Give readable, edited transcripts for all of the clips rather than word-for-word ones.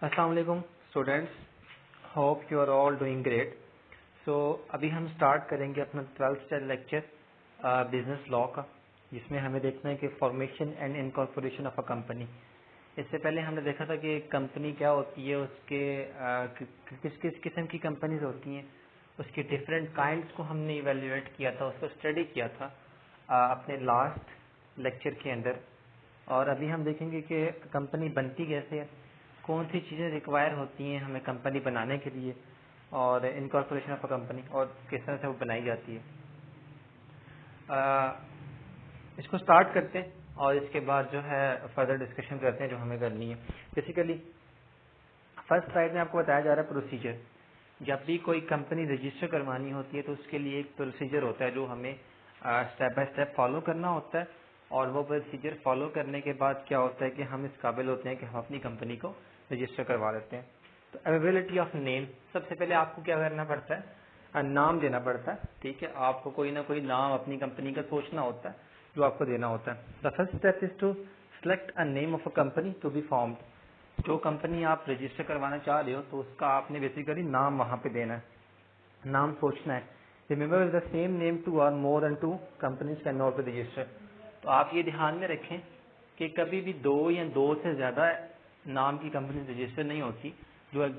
السلام علیکم students, hope you are all doing great. So ابھی ہم اسٹارٹ کریں گے اپنا 12th لیکچر بزنس لا کا، جس میں ہمیں دیکھنا ہے کہ formation and incorporation of a company. اس سے پہلے ہم نے دیکھا تھا کہ کمپنی کیا ہوتی ہے، اس کے کس کس قسم کی کمپنیز ہوتی ہیں، اس کی ڈفرینٹ کائنڈس کو ہم نے ایویلیویٹ کیا تھا، اس کو اسٹڈی کیا تھا اپنے لاسٹ لیکچر کے اندر. اور ابھی ہم دیکھیں گے کہ کمپنی بنتی کیسے ہے، کون سی چیزیں ریکوائر ہوتی ہیں ہمیں کمپنی بنانے کے لیے، اور انکارپوریشن آف اے کمپنی اور کس طرح سے وہ بنائی جاتی ہے. اس کو سٹارٹ کرتے ہیں اور اس کے بعد جو ہے فردر ڈسکشن کرتے ہیں جو ہمیں کرنی ہے. بیسیکلی فرسٹ سلائڈ میں آپ کو بتایا جا رہا ہے پروسیجر. جب بھی کوئی کمپنی رجسٹر کروانی ہوتی ہے تو اس کے لیے ایک پروسیجر ہوتا ہے جو ہمیں اسٹیپ بائی اسٹیپ فالو کرنا ہوتا ہے، اور وہ پروسیجر فالو کرنے کے بعد کیا ہوتا ہے کہ ہم اس قابل ہوتے ہیں کہ ہم اپنی کمپنی کو رجسٹر کروا لیتے ہیں. تو اویلیبلٹی آف نیم، سب سے پہلے آپ کو کیا کرنا پڑتا ہے، نام دینا پڑتا ہے. ٹھیک ہے، آپ کو کوئی نہ کوئی نام اپنی کمپنی کا سوچنا ہوتا ہے جو آپ کو دینا ہوتا ہے. The first step is to select a name of a company to be formed. جو کمپنی آپ رجسٹر کروانا چاہ رہے ہو تو اس کا آپ نے بیسیکلی نام وہاں پہ دینا ہے، نام سوچنا ہے. Remember the same name two or more than two companies can not be register. تو آپ یہ دھیان میں رکھیں کہ کبھی بھی دو یا دو سے زیادہ نام کی کمپنی رجسٹر نہیں ہوتی.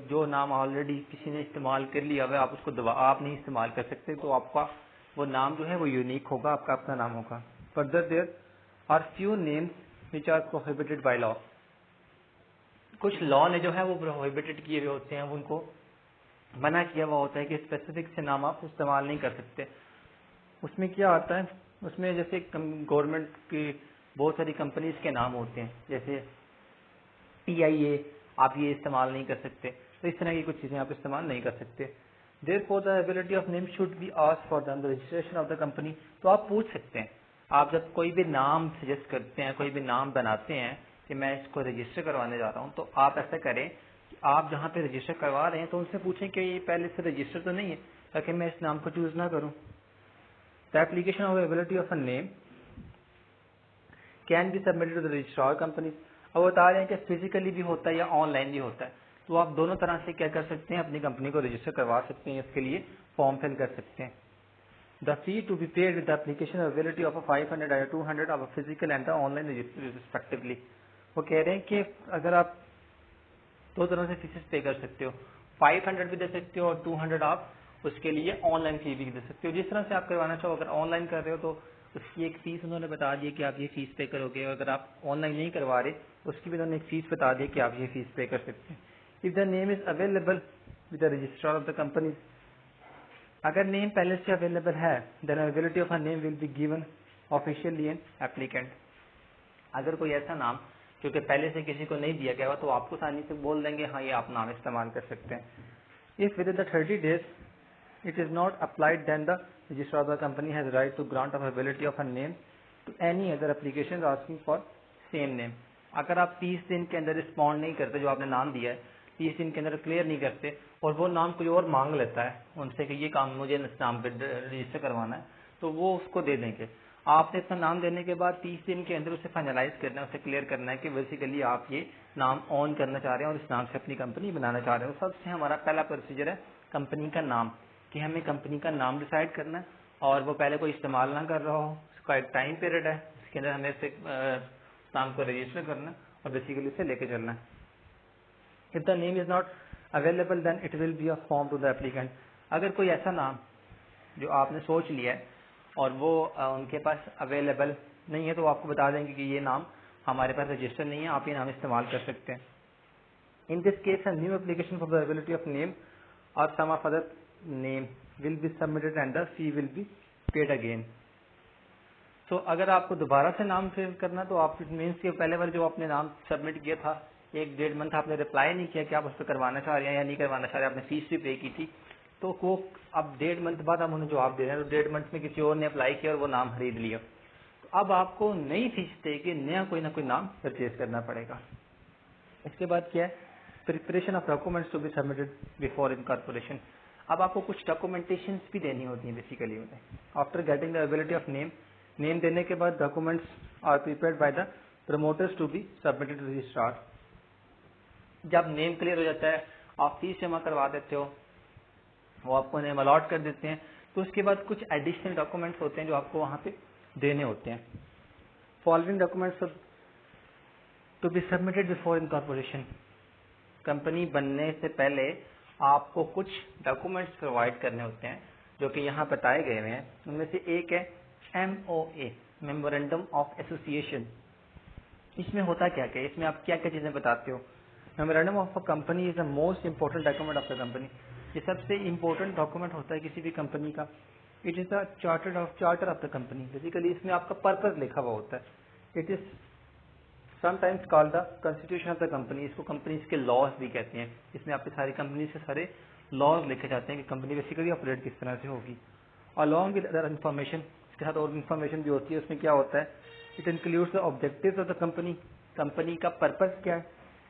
جو نام آلریڈی کسی نے استعمال کر لیا ہوا آپ اس کو آپ نہیں استعمال کر سکتے، تو آپ کا وہ نام جو ہے وہ یونیک ہوگا، آپ کا اپنا نام ہوگا. Further there are few names which are prohibited by law. کچھ لا نے جو ہے وہ پروہیبٹڈ کیے ہوئے ہوتے ہیں، ان کو منع کیا ہوا ہوتا ہے کہ اسپیسیفک سے نام آپ استعمال نہیں کر سکتے. اس میں کیا آتا ہے، اس میں جیسے گورنمنٹ کی بہت ساری کمپنیز کے نام ہوتے ہیں، جیسے PIA آپ یہ استعمال نہیں کر سکتے. تو اس طرح کی کچھ چیزیں آپ استعمال نہیں کر سکتے. Therefore the ability of name should be asked for the registration of the company. تو آپ پوچھ سکتے ہیں، آپ جب کوئی بھی نام سجیسٹ کرتے ہیں، کوئی بھی نام بناتے ہیں کہ میں اس کو رجسٹر کروانے جا رہا ہوں، تو آپ ایسا کریں کہ آپ جہاں پہ رجسٹر کروا رہے ہیں تو ان سے پوچھیں کہ یہ پہلے سے رجسٹر تو نہیں ہے، تاکہ میں اس نام کو چوز نہ کروں. The application of availability of a name can be submitted to the registrar company. اب بتا رہے ہیں کہ فزیکلی بھی ہوتا ہے یا آن لائن بھی ہوتا ہے، تو آپ دونوں طرح سے کیا کر سکتے ہیں، اپنی کمپنی کو رجسٹر کروا سکتے ہیں، اس کے لیے فارم فل کر سکتے ہیں. The fee to be paid with the application availability of a 500 or 200 of a physical and the online respectively. وہ کہہ رہے ہیں کہ اگر آپ دو طرح سے فیسز پے کر سکتے ہو، 500 بھی دے سکتے ہو اور 200 آپ اس کے لیے آن لائن فی بھی دے سکتے ہو. جس طرح سے آپ کروانا چاہو، اگر آن لائن کر رہے ہو تو اس کی ایک فیس انہوں نے بتا دی کہ آپ یہ فیس پے کرو گے، اور اگر آپ آن لائن نہیں کروا رہے اس کی بھی انہوں نے ایک فیس بتا دی کہ آپ یہ فیس پے کر سکتے ہیں. If the name is available with the registrar of the company, اگر نیم پہلے سے اویلیبل ہے then availability of a name will be given officially an applicant. اگر کوئی ایسا نام جو کہ پہلے سے کسی کو نہیں دیا گیا ہوا تو آپ کو آسانی سے بول دیں گے ہاں یہ آپ نام استعمال کر سکتے ہیں. If within the 30 days it is not applied, then the registrar of the company has right to grant of availability of a name to any other applications asking for same name. اگر آپ 30 دن کے اندر respond نہیں کرتے، جو آپ نے نام دیا ہے 30 دن کے اندر کلیئر نہیں کرتے اور وہ نام کوئی اور مانگ لیتا ہے ان سے کہ یہ کام مجھے اس نام پہ رجسٹر کروانا ہے، تو وہ اس کو دے دیں گے. آپ نے اپنا نام دینے کے بعد 30 دن کے اندر اسے فائنلائز کرنا ہے، اسے کلیئر کرنا ہے کہ بیسیکلی آپ یہ نام آن کرنا چاہ رہے ہیں اور اس نام سے اپنی کمپنی بنانا چاہ رہے ہیں. سب سے ہمارا پہلا پروسیجر ہے کمپنی کا نام، کہ ہمیں کمپنی کا نام ڈیسائیڈ کرنا ہے، اور وہ پہلے کوئی استعمال نہ کر رہا ہو، اس کا ایک ٹائم پیریڈ ہے، اس کے اندر ہمیں اسے نام کو رجسٹر کرنا ہے اور بیسیکلی اسے لے کے چلنا ہے. If the name is not available, then it will be a form to the applicant. اگر کوئی ایسا نام جو آپ نے سوچ لیا ہے اور وہ ان کے پاس اویلیبل نہیں ہے تو آپ کو بتا دیں گے کہ یہ نام ہمارے پاس رجسٹر نہیں ہے، آپ یہ نام استعمال کر سکتے ہیں. In this case, a new application for the availability of name or some of other name will be submitted and the fee will be paid again. So اگر آپ کو دوبارہ سے نام فل کرنا تو آپ مینس کے پہلے بار جو آپ نے نام سبمٹ کیا تھا 1-1.5 منتھ آپ نے رپلائی نہیں کیا کہ آپ اس پہ کروانا چاہ رہے ہیں یا نہیں کروانا چاہ رہے ہیں، آپ نے فیس بھی پے کی تھی، تو وہ اب 1.5 منتھ بعد ہم انہیں جواب دے رہے ہیں، تو 1.5 منتھ میں کسی اور نے اپلائی کیا اور وہ نام خرید لیا، تو اب آپ کو نئی فیس دے کے نیا کوئی نہ کوئی نام پرچیز کرنا پڑے گا. اس کے بعد کیا ہے، preparation of documents to be submitted before incorporation. اب آپ کو کچھ ڈاکومنٹیشنس بھی دینی ہوتی ہیں basically. After getting the availability of name دینے کے بعد documents are prepared by the promoters to be submitted to registrar. جب نیم کلیئر ہو جاتا ہے آپ فیس جمع کروا دیتے ہو, وہ آپ کو نیم الاٹ کر دیتے ہیں, تو اس کے بعد کچھ ایڈیشنل ڈاکومنٹس ہوتے ہیں جو آپ کو وہاں پہ دینے ہوتے ہیں. Following documents to be submitted before incorporation. Company بننے سے پہلے آپ کو کچھ ڈاکومنٹس پرووائڈ کرنے ہوتے ہیں جو کہ یہاں بتائے گئے ہوئے ہیں. ان میں سے ایک ہے MOA, میمورینڈم آف ایسوسیشن. اس میں ہوتا کیا کہ اس میں آپ کیا کیا چیزیں بتاتے ہو. Memorandum of a company is the most important document of the company. یہ سب سے امپورٹنٹ ڈاکومنٹ ہوتا ہے کسی بھی کمپنی کا. It is the charter of the company. Basically اس میں آپ کا پرپز لکھا ہوا ہوتا ہے. It is sometimes call the constitution of the company. اس کو کمپنیز کے لاز بھی کہتے ہیں. اس میں آپ کی ساری کمپنیز کے سارے لاز لکھے جاتے ہیں کہ کمپنی بیسیکلی آپریٹ کس طرح سے ہوگی. along with other information, اس کے ساتھ اور انفارمیشن بھی ہوتی ہے. اس میں کیا ہوتا ہے, it includes the objectives of the company, company کا پرپز کیا ہے,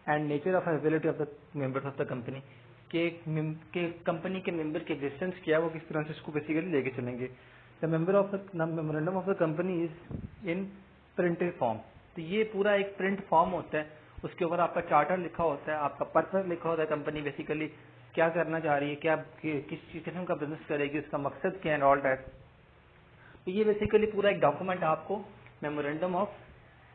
and nature of ability of the members of the company, کہ کمپنی کے ممبر کے ایگزسٹنس کیا ہے, وہ کس طرح سے اس کو بیسیکلی لے کے چلیں گے. The memorandum of the company is in printed form. تو یہ پورا ایک پرنٹ فارم ہوتا ہے. اس کے اوپر آپ کا چارٹر لکھا ہوتا ہے, آپ کا پرپز لکھا ہوتا ہے, کمپنی بیسیکلی کیا کرنا چاہ رہی ہے, کیا کس قسم کا بزنس کرے گی, اس کا مقصد کیا ہے, آل دیٹ. تو یہ بیسیکلی پورا ایک ڈاکومنٹ آپ کو میمورینڈم آف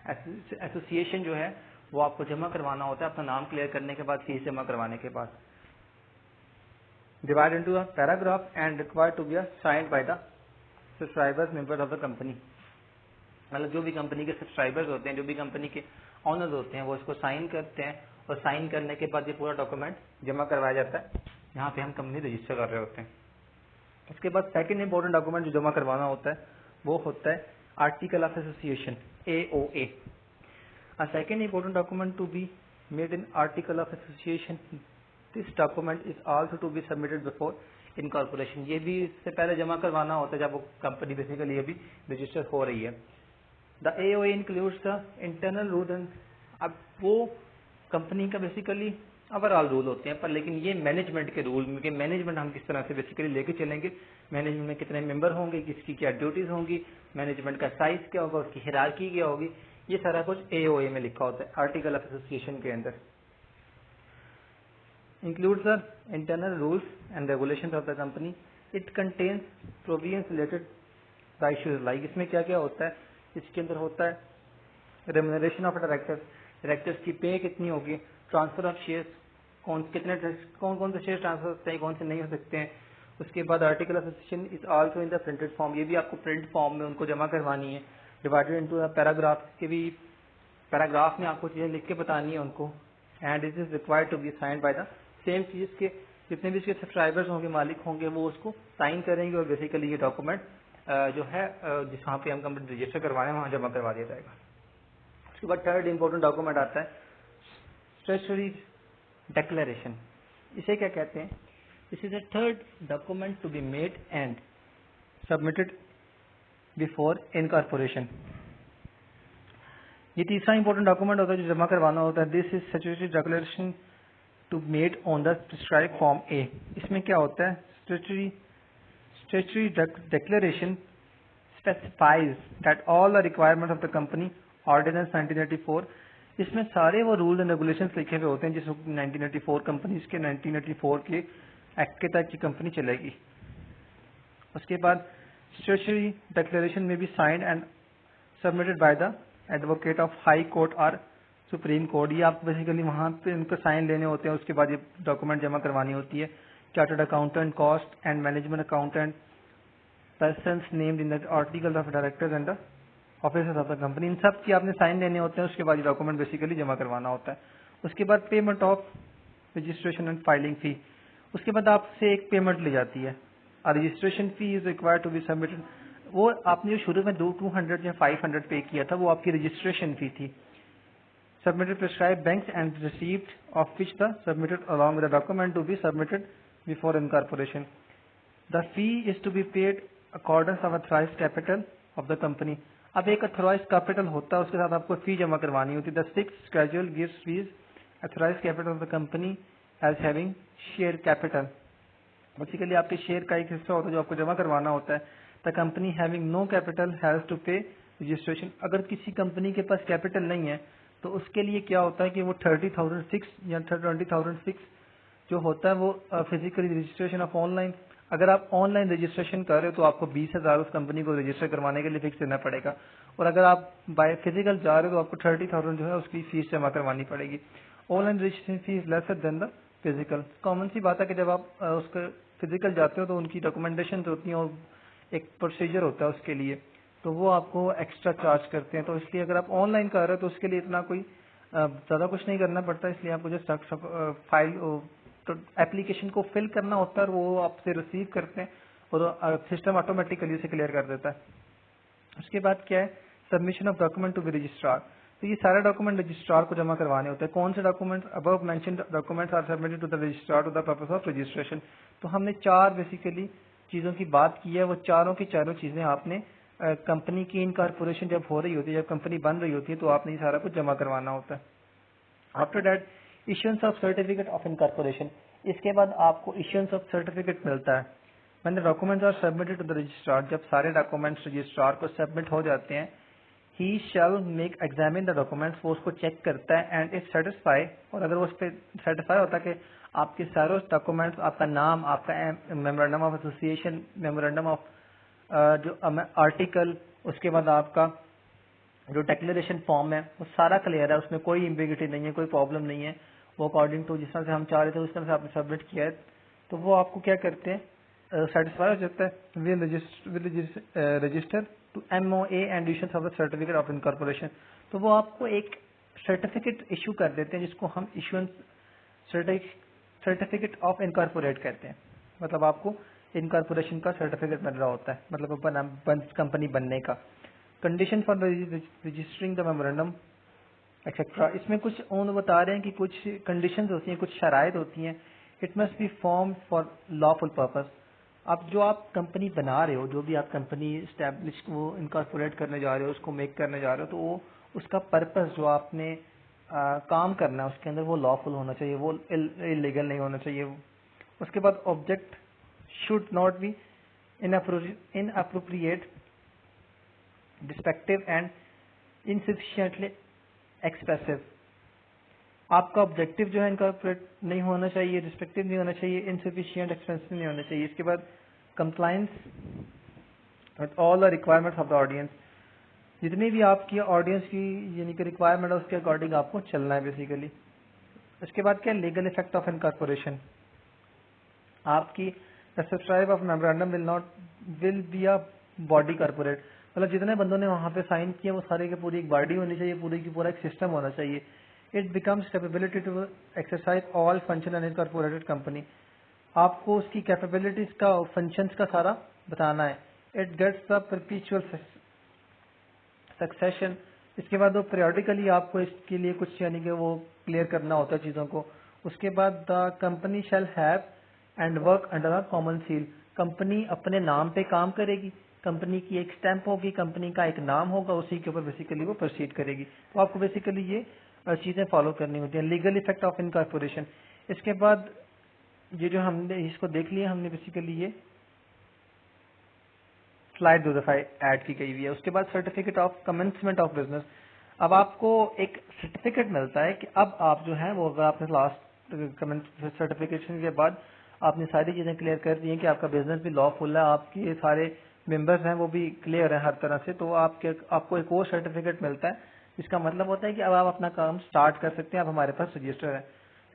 ایسوسیشن جو ہے وہ آپ کو جمع کروانا ہوتا ہے اپنا نام کلیئر کرنے کے بعد, فیس جمع کروانے کے بعد. Divide into a paragraph and required to be signed by the subscribers members of the company. مطلب جو بھی کمپنی کے سبسکرائبرز ہوتے ہیں, جو بھی کمپنی کے آنرز ہوتے ہیں, وہ اس کو سائن کرتے ہیں, اور سائن کرنے کے بعد یہ پورا ڈاکومنٹ جمع کروایا جاتا ہے. یہاں پہ ہم کمپنی رجسٹر کر رہے ہوتے ہیں. اس کے بعد سیکنڈ امپورٹنٹ ڈاکومنٹ جو جمع کروانا ہوتا ہے وہ ہوتا ہے article of association, AOA. A second important document to be made in article of association. This document is also to be submitted before incorporation. یہ بھی اس سے پہلے جمع کروانا ہوتا ہے جب وہ کمپنی بیسیکلی ابھی رجسٹر ہو رہی ہے. The AOA includes the internal rules and اب وہ کمپنی کا بیسیکلی اوور آل رول ہوتے ہیں, پر لیکن یہ مینجمنٹ کے رول, کہ مینجمنٹ ہم کس طرح سے بیسیکلی لے کے چلیں گے, مینجمنٹ میں کتنے ممبر ہوں گے, کس کی کیا ڈیوٹیز ہوں گی, مینجمنٹ کا سائز کیا ہوگا, اس کی ہیرارکی کیا ہوگی, یہ سارا کچھ AOA میں لکھا ہوتا ہے آرٹیکل آف ایسوسیشن کے اندر. Includes the internal rules and regulations of the company. It contains provisions related the issues like. اس میں کیا کیا ہوتا ہے, اس کے اندر ہوتا ہے ریمونریشن آف ڈائریکٹر, ڈائریکٹرس کی پے کتنی ہوگی, ٹرانسفر آف شیئرس, کون کون سے شیئر ٹرانسفر ہو سکتے ہیں, کون سے نہیں ہو سکتے ہیں. اس کے بعد article of association is also in the printed form. یہ بھی آپ کو پرنٹ فارم میں ان کو جمع کروانی ہے. ڈیوائڈیڈ انٹو پیراگراف, کے بھی پیراگراف میں آپ کو چیزیں لکھ کے بتانی ہے ان کو. And it is required to be signed by the same چیز کے جتنے بھی اس کے سبسکرائبرز ہوں گے, مالک ہوں گے, وہ اس کو سائن کریں گے, اور بیسیکلی یہ ڈاکومنٹ جو ہے جہاں پہ ہم کمپنی رجسٹر کروائیں وہاں جمع کروا دیا جائے گا. اس کے بعد تھرڈ امپورٹنٹ ڈاکومنٹ آتا ہے اسٹیچوٹری ڈیکلیریشن. اسے کیا کہتے ہیں, this is a third document to be made and submitted before incorporation. یہ تیسرا امپورٹنٹ ڈاکومنٹ ہوتا ہے جو جمع کروانا ہوتا ہے. This is statutory declaration to made on the prescribed form A. اس میں کیا ہوتا ہے, statutory declaration specifies that all the requirement of the company ordinance 1984. اس میں سارے وہ رولز اینڈ ریگولیشنز لکھے ہوئے ہوتے ہیں جس 1984 کمپنیز کے 1984 کے ایکٹ کے تحت کی کمپنی چلے گی. اس کے بعد اسٹیچوٹری ڈیکلیریشن میں بھی signed and submitted by the advocate of high court اور سپریم کورٹ. یہ آپ بیسیکلی وہاں پہ ان کو سائن لینے ہوتے ہیں. اس کے بعد یہ ڈاکومنٹ جمع کروانی ہوتی ہے. Chartered accountant, cost and management accountant, persons named in article of directors and officers of the company, ان سب کی آپ نے سائن لینے ہوتے ہیں. اس کے بعد یہ ڈاکومنٹ بیسیکلی جمع کروانا ہوتا ہے. اس کے بعد payment of registration and filing فی. اس کے بعد آپ سے ایک پیمنٹ لی جاتی ہے. Registration fee is required to be submitted. وہ آپ نے جو شروع میں 200 یا 500 پے کیا تھا وہ آپ کی رجسٹریشن فی تھی. Submitted prescribe banks and received of which the submitted along with the document to be submitted before incorporation. The fee is to be paid accordance of authorized capital of the company. اب ایک authorized capital ہوتا ہے, اس کے ساتھ آپ کو فی جمع کروانی ہوتی ہے. The sixth schedule gives fees authorized capital of the company as having share capital. Basically آپ کے شیئر کا ایک حصہ ہوتا ہے جو آپ کو جمع کروانا ہوتا ہے. The company having no capital has to pay registration. اگر کسی کمپنی کے پاس کیپٹل نہیں ہے تو اس کے لیے کیا ہوتا ہے کہ وہ 30,006 یا 20,006 جو ہوتا ہے وہ physically registration of on line. اگر آپ آن لائن رجسٹریشن کر رہے ہو تو آپ کو 20,000 اس کمپنی کو رجسٹر کروانے کے لیے فکس دینا پڑے گا, اور اگر آپ بائی فزیکل جا رہے ہو تو آپ کو 30,000 جو ہے اس کی فیس جمع کروانی پڑے گی. Online registration fees lesser than the physical. Common سی بات ہے کہ جب آپ اس کے فزیکل جاتے ہو تو ان کی ڈاکومنٹیشن ہوتی ہیں اور ایک پروسیجر ہوتا ہے اس کے لیے, تو وہ آپ کو ایکسٹرا چارج کرتے ہیں. تو اس لیے اگر آپ آن لائن کر رہے ہو تو اس کے لیے اتنا کوئی زیادہ کچھ نہیں کرنا پڑتا, اس لیے آپ کو جو فائل اپلیکیشن کو فل کرنا ہوتا ہے وہ آپ سے ریسیو کرتے ہیں اور سسٹم آٹومیٹیکلی اسے کلیئر کر دیتا ہے. اس کے بعد کیا ہے, submission of document to be registrar. تو یہ سارے ڈاکومنٹ رجسٹرار کو جمع کروانے ہوتے ہیں. کون سے document? Above mentioned documents are submitted to the registrar to the purpose of registration. تو ہم نے 4 بیسیکلی چیزوں کی بات کی ہے, وہ چاروں کی چاروں چیزیں آپ نے کمپنی کی انکارپوریشن جب ہو رہی ہوتی ہے, جب کمپنی بن رہی ہوتی ہے تو آپ نے یہ سارا کچھ جمع کروانا ہوتا ہے. After that issuance of certificate of incorporation. اس کے بعد آپ کو ایشوئنس آف سرٹیفکیٹ ملتا ہے. when the documents are submitted to the registrar, جب سارے ڈاکومنٹس رجسٹرار کو سبمٹ ہو جاتے ہیں, he shall make examine the documents, وہ اس کو چیک کرتا ہے, and if satisfy, اور اگر وہ اس پہ سیٹسفائی ہوتا ہے کہ آپ کے سارے ڈاکومنٹس, آپ کا نام, آپ کا memorandum of association, memorandum of جو آرٹیکل, اس کے بعد آپ کا جو ڈیکلریشن فارم ہے وہ سارا کلیئر ہے, اس میں کوئی ایمبیگوٹی نہیں ہے, کوئی پرابلم نہیں ہے, وہ اکارڈنگ ٹو جس طرح سے ہم چاہ رہے تھے اس طرح سے آپ نے سبمٹ کیا ہے, تو وہ آپ کو کیا کرتے ہیں, سیٹسفائی ہو جاتا ہے. Will register to M O A and issuance of certificate of incorporation. تو وہ آپ کو ایک سرٹیفکیٹ ایشو کر دیتے ہیں جس کو ہم ایشوئنس سرٹیفکیٹ آف انکارپوریٹ کہتے ہیں. مطلب آپ کو انکارپوریشن کا سرٹیفکیٹ مل رہا ہوتا ہے, مطلب کمپنی بننے کا. Condition for registering the memorandum etcetera. اس میں کچھ بتا رہے ہیں کہ کچھ کنڈیشنز ہوتی ہیں, کچھ شرائط ہوتی ہیں. It must be form for lawful purpose. اب جو آپ کمپنی بنا رہے ہو, جو بھی آپ کمپنی اسٹیبلش وہ انکارپوریٹ کرنے جا رہے ہو, اس کو میک کرنے جا رہے ہو, تو وہ اس کا پرپز جو آپ نے کام کرنا ہے اس کے اندر وہ لافل ہونا چاہیے, وہ انلیگل نہیں ہونا چاہیے. اس کے بعد object should not be inappropriate, deceptive and insufficiently expressive. آپ کا آبجیکٹو جو ہے انکارپوریٹ نہیں ہونا چاہیے, ڈسپیکٹو نہیں ہونا چاہیے, انسفیشینٹ ایکسپریسو نہیں ہونا چاہیے. اس کے بعد compliance with all the requirements of the audience. جتنی بھی آپ کی آڈینس کی یعنی کہ ریکوائرمنٹ ہے اس کے اکارڈنگ آپ کو چلنا ہے بیسیکلی. اس کے بعد کیا, لیگل افیکٹ آف انکارپوریشن. آپ کی subscribe of memorandum will be a body corporate. مطلب جتنے بندوں نے وہاں پہ سائن کیا وہ سارے کی پوری ایک باڈی ہونی چاہیے, پوری کی پورا ایک سسٹم ہونا چاہیے. It becomes capability to exercise all function in incorporated company. آپ کو اس کی کیپیبلٹیز کا, فنکشنز کا سارا بتانا ہے. It gets the perpetual succession. اس کے بعد وہ پیریوڈیکلی آپ کو اس کے لیے کچھ یعنی کہ وہ کلیئر کرنا ہوتا ہے چیزوں کو. اس کے بعد the company shall have and work under a common seal. Company اپنے نام پہ کام کرے گی, کمپنی کی ایک اسٹیمپ ہوگی, کمپنی کا ایک نام ہوگا, اسی کے اوپر بیسیکلی وہ پروسیڈ کرے گی. تو آپ کو بیسیکلی یہ چیزیں فالو کرنی ہوتی ہیں. Legal effect of incorporation. اس کے بعد یہ جو ہم نے اس کو دیکھ لیا, ہم نے بیسیکلی یہ سلائڈ 2 دفعہ ایڈ کی گئی ہوئی ہے. اس کے بعد certificate of commencement of business. اب آپ کو ایک سرٹیفکیٹ ملتا ہے کہ اب آپ جو ہے وہ اگر آپ نے لاسٹ سرٹیفکیشن کے بعد آپ نے ساری چیزیں کلیئر کر دی ہیں کہ آپ کا بزنس بھی لا فل ہے, آپ کے سارے ممبرز ہیں وہ بھی کلیئر ہیں ہر طرح سے, تو آپ کو ایک اور سرٹیفکیٹ ملتا ہے جس کا مطلب ہوتا ہے کہ اب آپ اپنا کام سٹارٹ کر سکتے ہیں, اب ہمارے پاس رجسٹر ہے.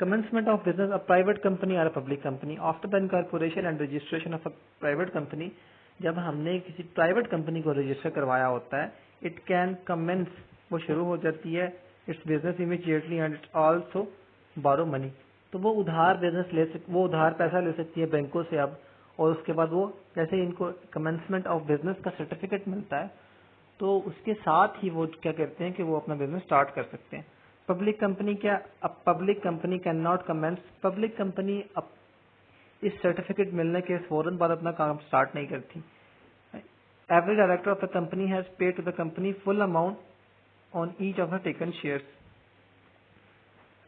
Commencement of business, a private company or a public company. After the incorporation and registration of a private company, جب ہم نے کسی پرائیویٹ کمپنی کو رجسٹر کروایا ہوتا ہے, it can commence, وہ شروع ہو جاتی ہے its business immediately and it also borrow money. تو وہ ادھار بزنس وہ ادھار پیسہ لے سکتی ہے بینکوں سے اب, اور اس کے بعد وہ جیسے ان کو commencement of business کا سرٹیفکیٹ ملتا ہے تو اس کے ساتھ ہی وہ کیا کرتے ہیں کہ وہ اپنا بزنس اسٹارٹ کر سکتے ہیں. پبلک کمپنی کیا, public company can not commence. Public company اس سرٹیفکیٹ ملنے کے فوراً بعد اپنا کام سٹارٹ نہیں کرتی. Every director of the company has pay to the company full amount on each of the taken shares.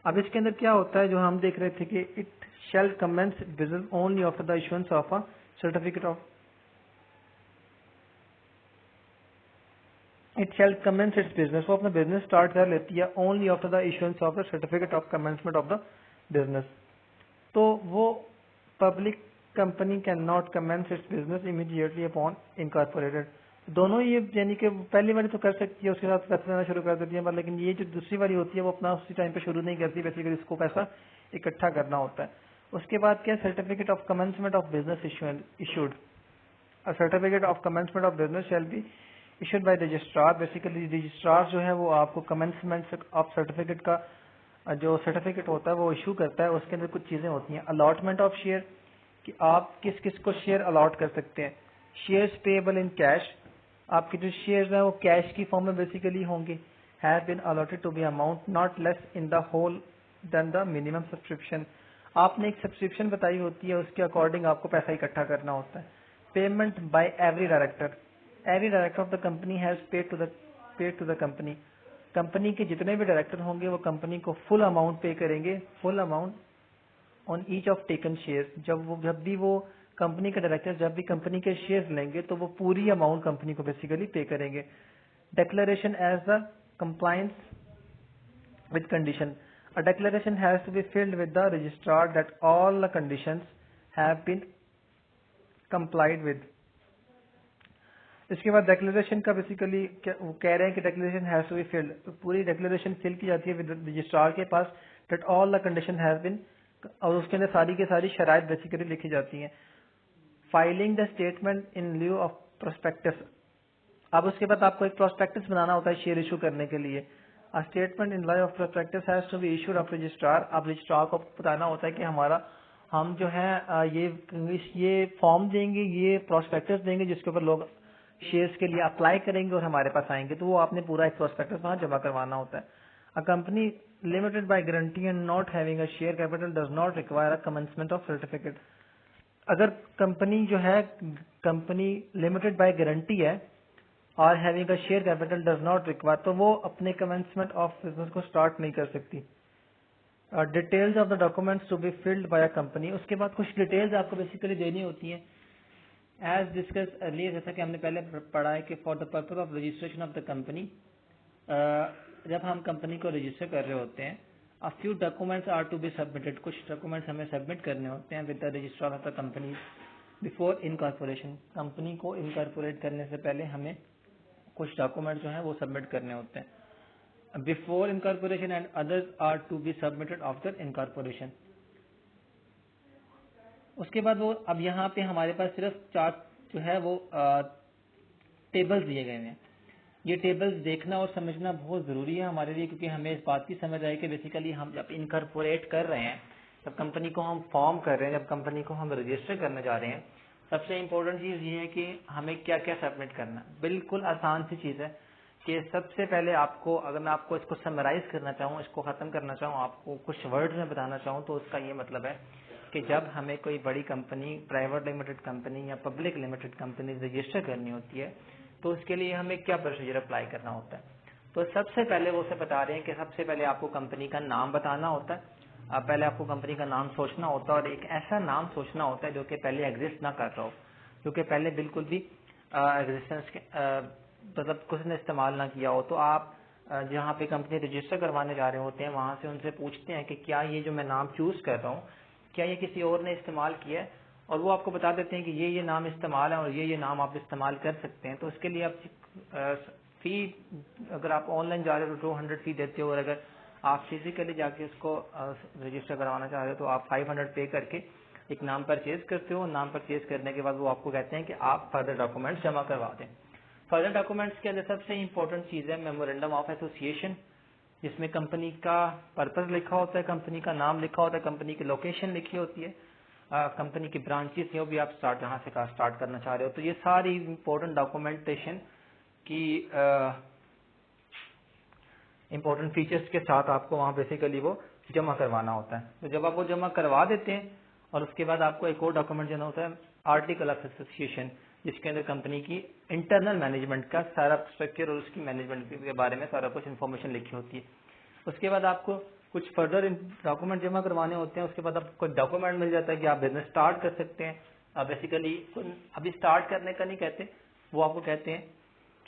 اب اس کے اندر کیا ہوتا ہے جو ہم دیکھ رہے تھے کہ it shall commence business only after the issuance of a certificate of. It it shall commence its business, وہ اپنا بزنس اسٹارٹ کر لیتی ہے only after the issuance of the certificate of commencement of the business. تو وہ public company can not commence its business immediately upon incorporated. دونوں یہ یعنی کہ پہلی والی تو کر سکتی ہے اس کے ساتھ پیسہ دینا شروع کر دیتی ہے, لیکن یہ جو دوسری والی ہوتی ہے وہ اپنا اسی ٹائم پہ شروع نہیں کرتی, بیسیکلی اس کو پیسہ اکٹھا کرنا ہوتا ہے. اس کے بعد کیا certificate of commencement of business issued. Certificate of commencement of business shall be issued by registrar. Basically registrar جو ہے وہ آپ کو کمنسمنٹ آف سرٹیفکیٹ کا جو سرٹیفکیٹ ہوتا ہے وہ ایشو کرتا ہے. اس کے اندر کچھ چیزیں ہوتی ہیں. الاٹمنٹ آف شیئر کہ آپ کس کس کو شیئر الاٹ کر سکتے ہیں. شیئرز پیبل ان کیش, آپ کے جو شیئرز ہیں وہ کیش کی فارم میں بیسیکلی ہوں گے. Have been allotted to be amount not less in the whole than the minimum subscription. آپ نے ایک سبسکرپشن بتائی ہوتی ہے, اس کے اکارڈنگ آپ کو پیسہ اکٹھا کرنا ہوتا ہے. Payment by every director. Every director of the company has paid to the company. Company کے جتنے بھی ڈائریکٹر ہوں گے وہ کمپنی کو فل اماؤنٹ پے کریں گے, full amount on each of taken share. جب بھی وہ کمپنی کے ڈائریکٹر جب بھی کمپنی کے شیئر لیں گے تو وہ پوری اماؤنٹ کمپنی کو بیسیکلی پے کریں گے. Declaration as the compliance with condition. A declaration has to be filled with the registrar that all the conditions have been complied with. اس کے بعد ڈیکلریشن کا بیسیکلی وہ کہہ رہے ہیں کہ declaration has to be filed. پوری ڈیکلریشن فل کی جاتی ہے رجسٹرار کے پاس that all the condition has been, اور اس کے اندر ساری کی ساری شرائط بیسیکلی لکھی جاتی ہیں. Filing the statement in lieu of prospectus. اب اس کے بعد آپ کو ایک پروسپیکٹس بنانا ہوتا ہے شیئر ایشو کرنے کے لیے. A statement in lieu of prospectus has to be issued of registrar. اب رجسٹرار کو بتانا ہوتا ہے کہ ہم جو ہے یہ فارم دیں گے, یہ پروسپیکٹس دیں گے جس کے اوپر لوگ شیئرز کے لیے اپلائی کریں گے اور ہمارے پاس آئیں گے, تو وہ آپ نے پورا ایک پروسپیکٹس وہاں جمع کروانا ہوتا ہے. A company limited by guarantee and not having a share capital does not require a commencement of certificate. اگر کمپنی جو ہے کمپنی لمیٹڈ بائی گارنٹی ہے اور having a share capital does not require, تو وہ اپنے کمنسمنٹ آف بزنس کو start نہیں کر سکتی. Details of the documents to be filed by a company. اس کے بعد کچھ ڈیٹیلز آپ کو بیسیکلی دینی ہوتی ہیں ایز ڈسکس ارلیئر, جیسا کہ ہم نے پہلے پڑھا ہے کہ for the purpose of registration of the company, جب ہم کمپنی کو رجسٹر کر رہے ہوتے ہیں a few documents are to be submitted. کچھ ڈاکومنٹس ہمیں سبمٹ کرنے ہوتے ہیں with the registrar of the company before incorporation. Company کو انکارپوریٹ کرنے سے پہلے ہمیں کچھ ڈاکومنٹ جو ہیں وہ سبمٹ کرنے ہوتے ہیں before incorporation and others are to be submitted after incorporation. اس کے بعد وہ اب یہاں پہ ہمارے پاس صرف چار جو ہے وہ ٹیبلز دیے گئے ہیں. یہ ٹیبلز دیکھنا اور سمجھنا بہت ضروری ہے ہمارے لیے, کیونکہ ہمیں اس بات کی سمجھ آئے کہ بیسیکلی ہم جب انکارپوریٹ کر رہے ہیں, جب کمپنی کو ہم فارم کر رہے ہیں, جب کمپنی کو ہم رجسٹر کرنے جا رہے ہیں, سب سے امپورٹنٹ چیز یہ ہے کہ ہمیں کیا کیا سبمٹ کرنا. بالکل آسان سی چیز ہے کہ سب سے پہلے آپ کو, اگر میں آپ کو اس کو سمرائز کرنا چاہوں, اس کو ختم کرنا چاہوں, آپ کو کچھ ورڈ میں بتانا چاہوں, تو اس کا یہ مطلب ہے کہ جب ہمیں کوئی بڑی کمپنی, پرائیویٹ لمیٹڈ کمپنی یا پبلک لمیٹڈ کمپنی رجسٹر کرنی ہوتی ہے تو اس کے لیے ہمیں کیا پروسیجر اپلائی کرنا ہوتا ہے. تو سب سے پہلے وہ سے بتا رہے ہیں کہ سب سے پہلے آپ کو کمپنی کا نام بتانا ہوتا ہے. پہلے آپ کو کمپنی کا نام سوچنا ہوتا ہے, اور ایک ایسا نام سوچنا ہوتا ہے جو کہ پہلے ایگزسٹ نہ کر رہا ہو, جو کہ پہلے بالکل بھی ایگزسٹنس مطلب کچھ نے استعمال نہ کیا ہو. تو آپ جہاں پہ کمپنی رجسٹر کروانے جا رہے ہوتے ہیں وہاں سے ان سے پوچھتے ہیں کہ کیا یہ جو میں نام چوز کر رہا ہوں کیا یہ کسی اور نے استعمال کیا ہے, اور وہ آپ کو بتا دیتے ہیں کہ یہ نام استعمال ہے اور یہ نام آپ استعمال کر سکتے ہیں. تو اس کے لیے آپ فی, اگر آپ آن لائن جا رہے ہو تو 200 فی دیتے ہو, اور اگر آپ فزیکلی جا کے اس کو رجسٹر کروانا چاہ رہے ہو تو آپ 500 پے کر کے ایک نام پرچیز کرتے ہو. نام پرچیز کرنے کے بعد وہ آپ کو کہتے ہیں کہ آپ فردر ڈاکومنٹس جمع کروا دیں. فردر ڈاکومنٹس کے اندر سب سے امپورٹنٹ چیز ہے میمورینڈم آف ایسوسیشن, جس میں کمپنی کا پرپز لکھا ہوتا ہے, کمپنی کا نام لکھا ہوتا ہے, کمپنی کی لوکیشن لکھی ہوتی ہے, کمپنی کی برانچز ہیں وہ بھی آپ جہاں سے اسٹارٹ کرنا چاہ رہے ہو. تو یہ ساری امپورٹنٹ ڈاکومنٹیشن کی امپورٹنٹ فیچرز کے ساتھ آپ کو وہاں بیسیکلی وہ جمع کروانا ہوتا ہے. تو جب آپ وہ جمع کروا دیتے ہیں اور اس کے بعد آپ کو ایک اور ڈاکومنٹ دینا ہوتا ہے آرٹیکل آف ایسوسیشن, جس کے اندر کمپنی کی انٹرنل مینجمنٹ کا سارا اسٹرکچر اور اس کی مینجمنٹ کے بارے میں سارا کچھ انفارمیشن لکھی ہوتی ہے. اس کے بعد آپ کو کچھ فردر ڈاکومنٹ جمع کروانے ہوتے ہیں. اس کے بعد آپ کو ڈاکومنٹ مل جاتا ہے کہ آپ بزنس اسٹارٹ کر سکتے ہیں. بیسیکلی ابھی اسٹارٹ کرنے کا نہیں کہتے, وہ آپ کو کہتے ہیں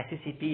SECP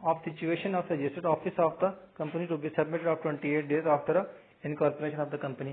of situation of registered office of the company to be submitted of 28 days after incorporation of the company।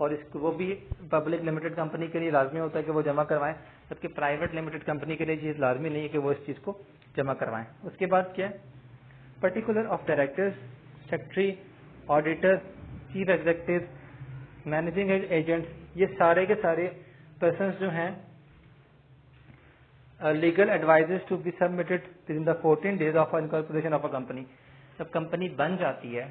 اور اس کو وہ بھی پبلک لمیٹڈ کمپنی کے لیے لازمی ہوتا ہے کہ وہ جمع کروائیں، جبکہ پرائیویٹ لمیٹڈ کمپنی کے لیے چیز لازمی نہیں ہے کہ وہ اس چیز کو جمع کروائیں. اس کے بعد کیا ہے، particular of directors, secretary, auditor, chief executive, managing agent, یہ سارے کے سارے پرسنس جو ہیں legal advisors to be submitted within the 14 days of incorporation of a company. جب کمپنی بن جاتی ہے،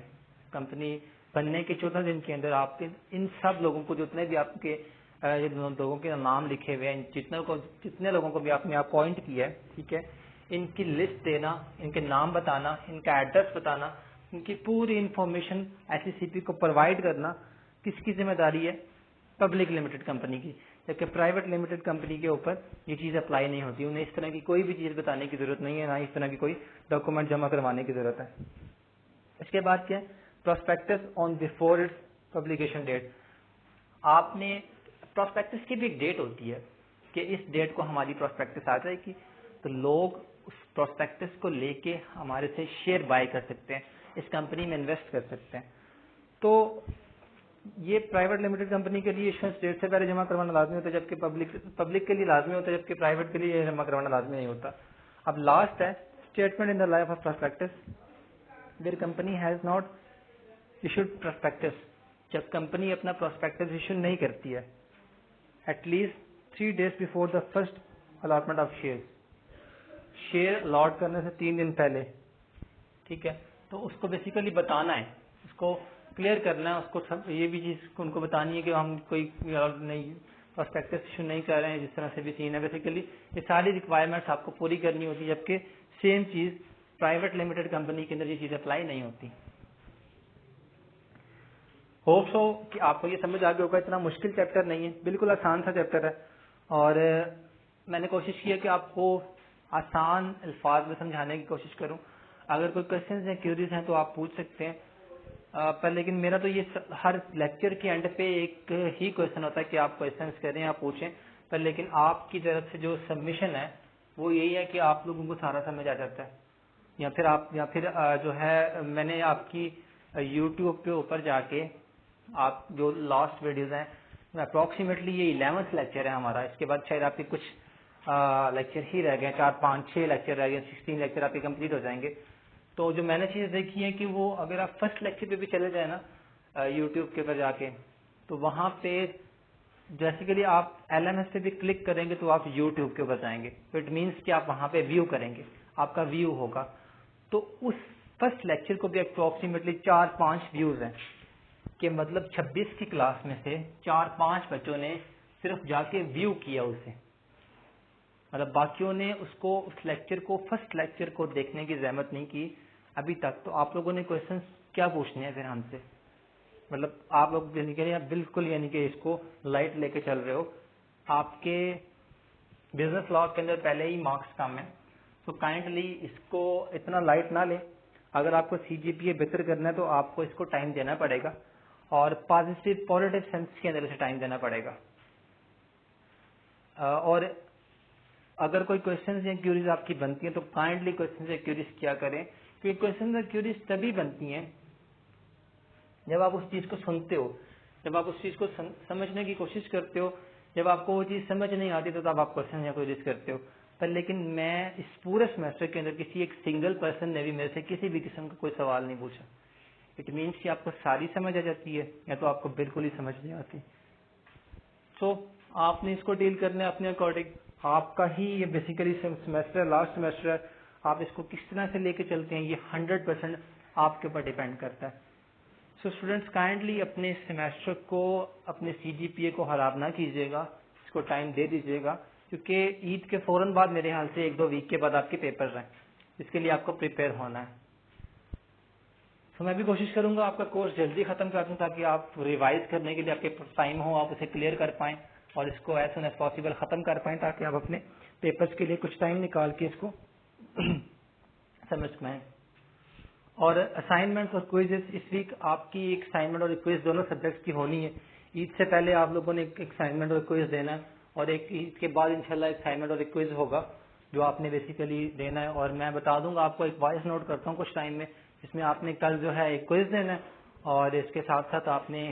کمپنی بننے کے 14 دن کے اندر آپ کے ان سب لوگوں کو، جتنے بھی آپ کے لوگوں کے نام لکھے ہوئے ہیں، جتنے لوگوں کو بھی آپ نے اپوائنٹ کیا ہے، ٹھیک ہے، ان کی لسٹ دینا، ان کے نام بتانا، ان کا ایڈریس بتانا، ان کی پوری انفارمیشن SECP کو پرووائڈ کرنا کس کی ذمہ داری ہے؟ پبلک لمیٹڈ کمپنی کی. جبکہ پرائیویٹ لمیٹڈ کمپنی کے اوپر یہ چیز اپلائی نہیں ہوتی، انہیں اس طرح کی کوئی بھی چیز بتانے کی ضرورت نہیں ہے، نہ اس طرح کی کوئی ڈاکومنٹ جمع کروانے کی ضرورت ہے. اس کے بعد کیا ہے، prospectus on before its publication date. آپ نے پراسپیکٹس کی بھی ایک ڈیٹ ہوتی ہے کہ اس ڈیٹ کو ہماری پراسپیکٹس آ جائے گی، تو لوگ اس پراسپیکٹس کو لے کے ہمارے سے شیئر بائی کر سکتے ہیں، اس کمپنی میں انویسٹ کر سکتے ہیں. تو یہ پرائیویٹ لمیٹڈ کمپنی کے لیے ایشوئنس ڈیٹ سے پہلے جمع کروانا لازمی ہوتا ہے، جبکہ پبلک کے لیے لازمی ہوتا ہے، جبکہ پرائیویٹ کے لیے جمع کروانا لازمی نہیں ہوتا. اب لاسٹ ہے statement in the life of prospectus where company has not issued prospectus. جب کمپنی اپنا پراسپیکٹس ایشو نہیں کرتی ہے at least 3 days before the first allotment of share allot کرنے سے 3 دن پہلے، ٹھیک ہے، تو اس کو بیسیکلی بتانا ہے، اس کو کلیئر کرنا ہے، اس کو یہ بھی چیز ان کو بتانی ہے کہ ہم کوئی نہیں پراسپیکٹس ایشو نہیں کر رہے ہیں، جس طرح سے بھی سین ہے. بیسیکلی یہ ساری ریکوائرمنٹس آپ کو پوری کرنی ہوتی ہے، جبکہ سیم چیز پرائیویٹ لمیٹڈ کمپنی کے اندر یہ چیز اپلائی نہیں ہوتی. ہوپ سو کہ آپ کو یہ سمجھ آ گیا ہوگا. اتنا مشکل چیپٹر نہیں ہے، بالکل آسان سا چیپٹر ہے، اور میں نے کوشش کی ہے کہ آپ کو آسان الفاظ میں سمجھانے کی کوشش کروں. اگر کوئی کوشچنز یا کیوریز ہیں تو آپ پوچھ سکتے ہیں. پر لیکن میرا تو یہ ہر لیکچر کے اینڈ پہ ایک ہی کوشچن ہوتا ہے کہ آپ کوشچنز کریں یا پوچھیں. پر لیکن آپ کی طرف سے جو سبمیشن ہے وہ یہی ہے کہ آپ لوگوں کو سارا سمجھ آ جاتا ہے، یا پھر جو ہے میں نے آپ کی یوٹیوب کے اوپر جا کے آپ جو لاسٹ ویڈیوز ہیں اپروکسیمیٹلی یہ 11th لیکچر ہے ہمارا. اس کے بعد شاید آپ کے کچھ لیکچر ہی رہ گئے، 4 5 6 لیکچر رہ گئے، 16 لیکچر آپ کے کمپلیٹ ہو جائیں گے. تو جو میں نے چیز دیکھی ہے کہ وہ اگر آپ فرسٹ لیکچر پہ بھی چلے جائیں نا یوٹیوب کے اوپر جا کے، تو وہاں پہ بیسیکلی آپ LMS پہ بھی کلک کریں گے تو آپ یوٹیوب کے اوپر جائیں گے. تو اٹ مینس کہ آپ وہاں پہ ویو کریں گے، آپ کا ویو ہوگا. تو اس فرسٹ لیکچر کو بھی اپروکسیمیٹلی 4 5 ویوز ہیں، کہ مطلب 26 کی کلاس میں سے 4 5 بچوں نے صرف جا کے ویو کیا اسے، مطلب باقیوں نے اس لیکچر کو فرسٹ لیکچر کو دیکھنے کی زحمت نہیں کی ابھی تک. تو آپ لوگوں نے کوشچنس کیا پوچھنے ہیں پھر ہم سے؟ مطلب آپ لوگ بالکل یعنی کہ اس کو لائٹ لے کے چل رہے ہو. آپ کے بزنس لاء کے اندر پہلے ہی مارکس کم ہیں، تو کائنڈلی اس کو اتنا لائٹ نہ لیں. اگر آپ کو CGPA بہتر کرنا ہے تو آپ کو اس کو ٹائم دینا پڑے گا، اور پازیٹیو سینس کے اندر اسے ٹائم دینا پڑے گا. اور اگر کوئی کوشچنز یا کیوریز آپ کی بنتی ہیں تو کائنڈلی کوشچنز یا کیوریز کیا کریں، کیونکہ کوشچنز یا کیوریز تبھی بنتی ہیں جب آپ اس چیز کو سنتے ہو، جب آپ اس چیز کو سمجھنے کی کوشش کرتے ہو. جب آپ کو وہ چیز سمجھ نہیں آتی تو تب آپ کوشچن یا کیوریز کرتے ہو. پر لیکن میں اس پورے سیمسٹر کے اندر کسی ایک سنگل پرسن نے بھی میرے سے کسی بھی قسم کا کوئی سوال نہیں پوچھا. اٹ مینس کہ آپ کو ساری سمجھ آ جاتی ہے یا تو آپ کو بالکل ہی سمجھ نہیں آتی. سو آپ نے اس کو ڈیل کرنا ہے اپنے اکارڈنگ. آپ کا ہی یہ بیسیکلی سیمسٹر لاسٹ سیمسٹر ہے، آپ اس کو کس طرح سے لے کے چلتے ہیں یہ 100% آپ کے اوپر ڈیپینڈ کرتا ہے. سو اسٹوڈینٹس کائنڈلی اپنے سیمسٹر کو، اپنے CGPA کو خراب نہ کیجیے گا، اس کو ٹائم دے دیجیے گا، کیونکہ عید کے فوراً بعد میرے خیال سے 1 2 ویک کے بعد آپ کے پیپرز ہیں، اس کے لیے آپ کو پریپیئر ہونا ہے. تو میں بھی کوشش کروں گا آپ کا کورس جلدی ختم کر دوں تاکہ آپ ریوائز کرنے کے لیے آپ کے ٹائم ہو، آپ اسے کلیئر کر پائیں اور اس کو ایز سون ایز پاسبل ختم کر پائیں، تاکہ آپ اپنے پیپرز کے لیے کچھ ٹائم نکال کے اس کو سمجھ پائیں. اور اسائنمنٹس اور کوئزز اس ویک آپ کی ایک اسائنمنٹ اور ایک کوئز دونوں سبجیکٹس کی ہونی ہے. عید سے پہلے آپ لوگوں نے ایک اسائنمنٹ اور کوئز دینا ہے، اور ایک عید کے بعد انشاءاللہ ایک اسائنمنٹ اور ایک کوئز ہوگا جو آپ نے بیسیکلی دینا ہے. اور میں بتا دوں گا آپ کو، ایک وائس نوٹ کرتا ہوں کچھ ٹائم میں، جس میں آپ نے کل جو ہے ایک کوئز دینا ہے اور اس کے ساتھ ساتھ آپ نے